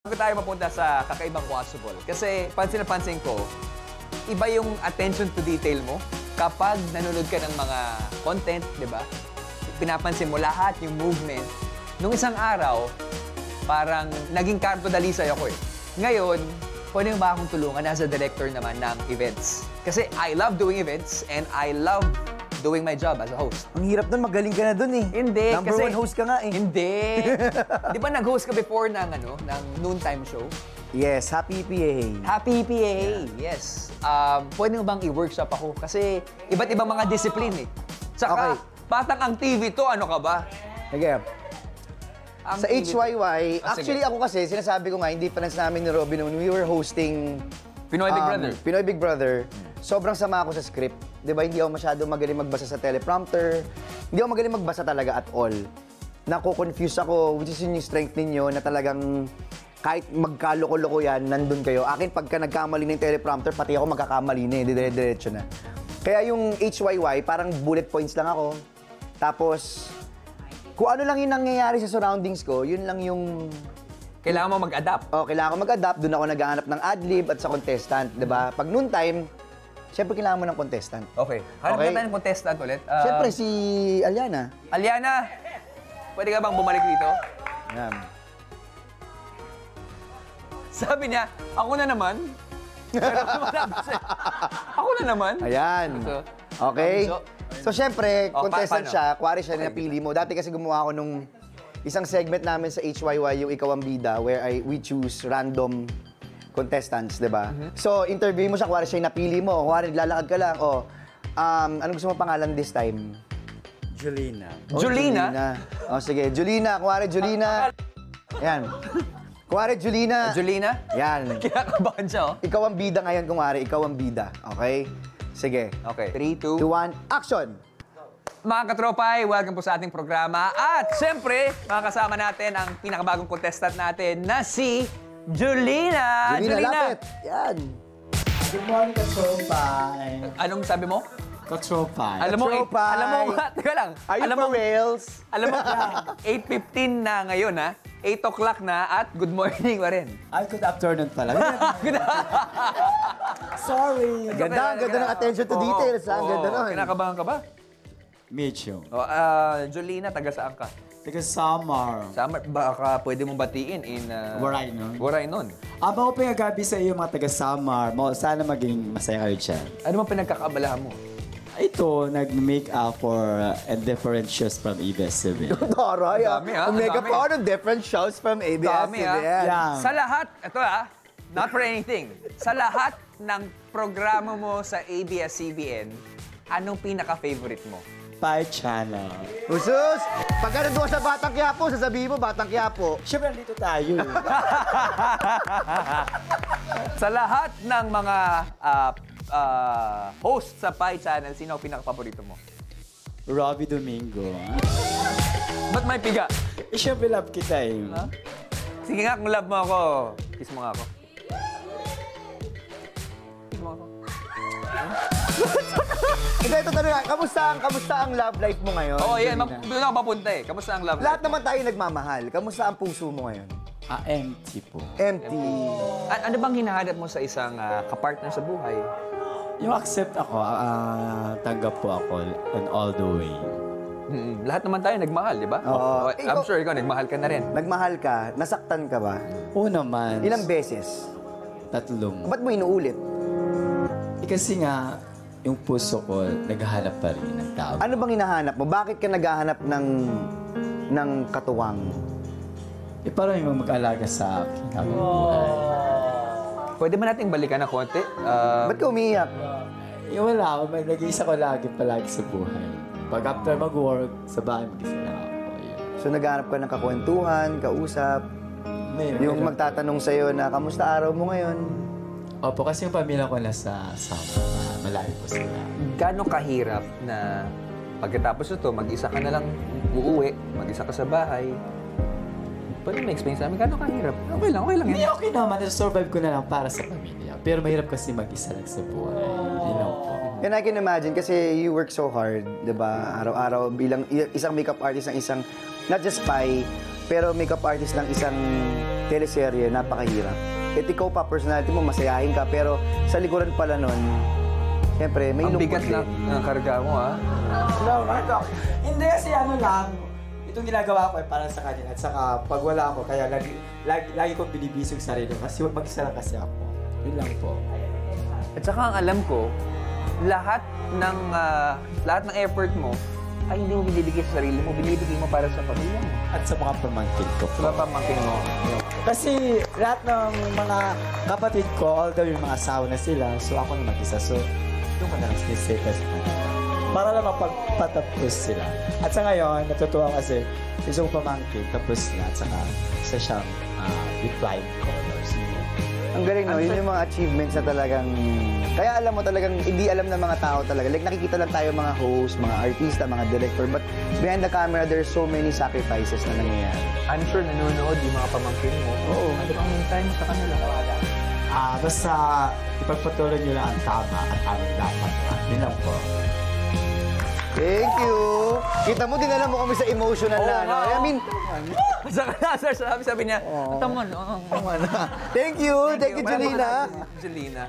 Bago tayo mapunta sa kakaibang watchable, kasi pansin na pansin ko, iba yung attention to detail mo kapag nanonood ka ng mga content, di ba? Pinapansin mo lahat yung movement. Nung isang araw, parang naging Carto Dalisay ako eh. Ngayon, pwede ba akong tulungan as a director naman ng events? Kasi I love doing events and I love doing my job as a host. Ang hirap nun, magaling ka na dun eh. Hindi, Number one host ka nga eh. Hindi. Di ba nag-host ka before ng, ng noontime show? Yes, Happy PA. Happy PA, yes. Pwede mo bang i-workshop ako? Kasi iba't ibang mga discipline eh. Tsaka, Okay. patang ang TV to, ano ka ba? Sige. Ang Sa TV HYY, Ah, actually sige. ako kasi, sinasabi ko nga, hindi pa namin ni Robin when we were hosting Pinoy Big Brother. Pinoy Big Brother. Sobrang sama ako sa script. Di ba, hindi ako masyado magaling magbasa sa teleprompter. Hindi ako magaling magbasa talaga at all. Nako-confuse ako, which is yung strength ninyo na talagang kahit magkaloko-loko yan, nandun kayo. Akin, pagka nagkamali ng teleprompter, pati ako magkakamali na eh, dire-diretso na. Kaya yung HYY, parang bullet points lang ako. Tapos, kung ano lang yung nangyayari sa surroundings ko, yun lang yung... Kailangan mo mag-adapt. Oh, kailangan ko mag-adapt. Doon ako naghahanap ng ad-lib at sa contestant, di ba? Pag noon time, siyempre kailangan mo ng contestant. Okay. Hanap Okay. na tayo ng contestant ulit. Siyempre, si Aliana. Aliana, pwede ka bang bumalik dito? Yan. Sabi niya, ako na naman. Ako na naman. Ayan. So, Okay? so- So, siyempre, Oh, contestant paano? siya. Kuwari siya na napili mo. Dati kasi gumawa ako nung isang segment namin sa HYY, yung Ikaw ang Bida, where we choose random contestants, di ba? So, interview mo siya, kuwari siya yung napili mo. Kuwari, lalakad ka lang. Oh, ano gusto mo pangalan this time? Julina. Oh, Julina? Oh, sige. Julina. Kuwari, Julina. Yan. Kuwari, Julina. Julina? Yan. Kinakabahan siya, oh. Ikaw ang bida ngayon, kuwari. Ikaw ang bida. Okay? Sige. Okay. 3, 2, 2, 1, action! Mga katropay, welcome po sa ating programa. At siyempre, makakasama natin ang pinakabagong contestant natin na si Julina. Julina, lapit. Yan. Good morning, Katropay. Anong sabi mo? Katropay. Alam mo, Katropay. alam mo, teka lang. Are you alam for mo, reals? alam mo, 8:15 na ngayon, ha? 8 o'clock na at good morning pa rin. Ay, good afternoon pala. Sorry. Ganda, ang ganda ng attention to details. Ang ganda nun. Kinakabahan ka ba? Medyo. Oh, Julina, taga saan ka? Taga Samar. Summer, baka pwede mong batiin in... Waraynon. Waraynon. Abang ko pinagabi sa iyo mga taga Samar. Sana maging masaya kayo dyan. Ano bang pinagkakaabalahan mo? Ito, nag-make up for different shows from ABS-CBN. Taray, Dami, ha? Omega Dami. part of different shows from ABS. Dami, ha? Yeah. Sa lahat, ito not for anything. Sa lahat ng programa mo sa ABS-CBN, anong pinaka-favorite mo? Pie Channel. Usus! Pagka nandun ka sa Batang Quiapo, sasabihin mo Batang Quiapo. Siyempre, dito tayo. Sa lahat ng mga host sa Pie Channel, sino ang pinaka-paborito mo? Robbie Domingo. Ba't may piga? Siyempre, love kita eh. Sige nga, kung love mo ako, kiss mo nga ako. Kiss mo ako. Hindi, ito talaga. Kamusta ang love life mo ngayon? Oo, yan. Julina? Doon ako papunta eh. Kamusta ang love life? Lahat naman tayo nagmamahal. Kamusta ang puso mo ngayon? Empty po. Empty. Ano bang hinahanap mo sa isang kapartner sa buhay? Yung accept ako, tanggap po ako on all the way. Lahat naman tayo nagmahal, di ba? Oo. I'm sure ikaw, nagmahal ka na rin. Nagmahal ka, nasaktan ka ba? Oo naman. Ilang beses? 3. Ba't mo inuulit? Kasi nga, yung puso ko, naghahanap pa rin ng tao. Ano bang hinahanap mo? Bakit ka naghahanap ng katuwang? Parang yung mag-alaga sa akin habang buhay. Pwede ba nating balikan na konti? Ba't ka umiiyak? Wala, may nag-iisa ko palagi sa buhay. Pag after mag-work, sa bahay, mag-isa lang ako. Yun. So naghahanap ka ng kakwentuhan, kausap, yung magtatanong sa'yo na, kamusta araw mo ngayon? Opo, kasi yung pamilya ko nasa Sama. Malayo po sila. Gano'ng kahirap na pagkatapos ito, mag-isa ka na lang uuwi, mag-isa ka sa bahay. Pwede mo explain sa amin, gano'ng kahirap? Okay lang Hindi, yan. okay naman. Survive ko na lang para sa pamilya. Pero mahirap kasi mag-isa lang sa buhay. Yun lang po. And I can imagine, kasi you work so hard, di ba? Araw-araw bilang isang makeup artist ng isang, not just spy, pero makeup artist ng isang teleserye, napakahirap. At ikaw pa, personality mo, masayahin ka, pero sa likuran pala nun, siyempre, may Ang lungkot bigat din. ng karga mo, ha? No, Marco. Hindi kasi ano lang, itong ginagawa ko ay para sa kanila. At saka pag wala ako, kaya lagi kong binibisig sarili kasi mag-isa lang kasi ako. Yun lang po. At saka ang alam ko, lahat ng effort mo ay hindi mo binibigay sa sarili mo, binibigay mo para sa pamilya mo. At sa mga pamangkin ko po. Sa mga pamangkin mo. Kasi lahat ng mga kapatid ko, although yung mga asawa na sila, so ako na mag-isa. So, doon ko na lang sinisita sa kanila. Para lang mapagpatapos sila. At sa ngayon, natutuwa kasi isang pamangkin, tapos na. At saka isa siyang with flying colors. Ang galing, no? Yun yung mga achievements na talagang... Kaya alam mo talagang, hindi alam ng mga tao talaga. Like, nakikita lang tayo mga host, mga artista, mga director, but behind the camera, there's so many sacrifices na nangyayari. I'm sure nanonood yung mga pamangkin mo. Oo. Ano bang hintay mo sa kanila? Basta ipagpatuloy nyo lang ang tama at ang dapat. Yun lang po. Thank you! Kita mo, dinala mo kami sa emotional na, no? I mean, sabi niya, tamon. thank you, Jelina. Jelina.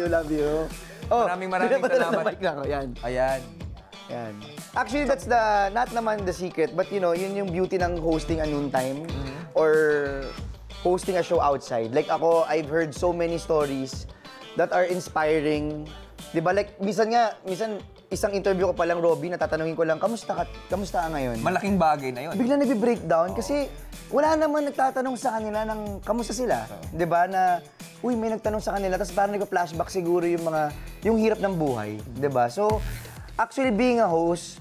Love you. Oh, Maraming Sa salamat. mic lang, yan. Ayan. Yan. Actually, that's not naman the secret, but you know, yun yung beauty ng hosting a noontime or hosting a show outside. Like ako, I've heard so many stories that are inspiring. Diba, like, minsan isang interview ko pa lang, Robby, natatanungin ko lang, kamusta ka ngayon? Malaking bagay na yun. Bigla nagbe-breakdown kasi wala naman nagtatanong sa kanila ng kamusta sila. 'Di ba na uy, may nagtanong sa kanila tapos parang nagpa-flashback siguro yung hirap ng buhay, 'di ba? So, actually being a host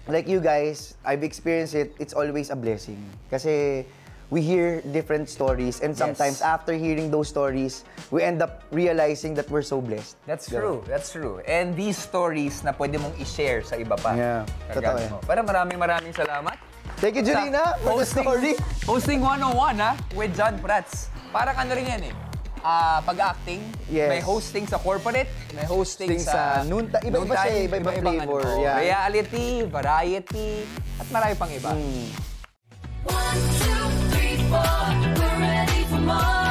like you guys, I've experienced it. It's always a blessing. Kasi we hear different stories and sometimes after hearing those stories, we end up realizing that we're so blessed. That's true. That's true. And these stories na pwede mong i-share sa iba pa. Yeah, totoo yan. Pero maraming salamat. Thank you, Jelina, for the story. Hosting 101, ha? With John Prats. Parang ano rin yan, eh. Pag-acting, Yes. may hosting sa corporate, may hosting Sa noontime. Iba-iba siya, noontime, iba-ibang iba-ibang flavor. ano, Yeah. Reality, variety, at marami pang iba. 1, 2, 3, 4, we're ready for more.